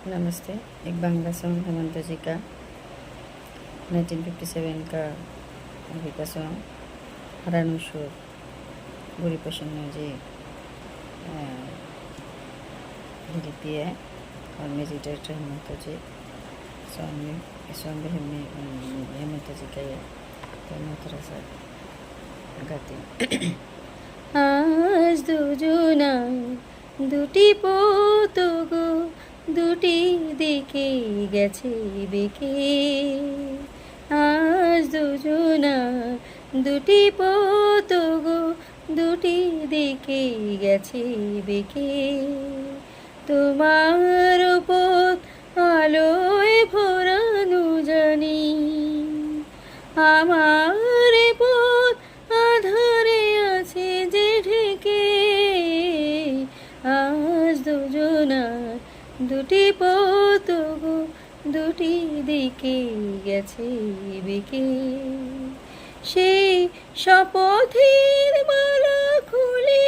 नमस्ते। एक बांग्ला सॉन्ग हेमंत जी का 1957 का मूवी का सॉन्ग हरानो सुर गौरी प्रसन्न जी लिपि है और म्यूजिक डायरेक्टर हेमंत जी। सॉन्ग भी हेमंत जी का है तो मैं थोड़ा सा गाती हूँ। आज দুজনা দুটি পতগো দুটি দিকে গেছে বেঁকে। আজ দুজনা দুটি পতগো দুটি দিকে গেছে বেঁকে। তোমার পথ আলোয় ভরানো জানি, আমার পথ আধারে আছে যে ঢেকে। আজ দুজনার দুটি পতগো দুটি দিকে গেছে বেঁকে। সেই শপথের মালা খুলে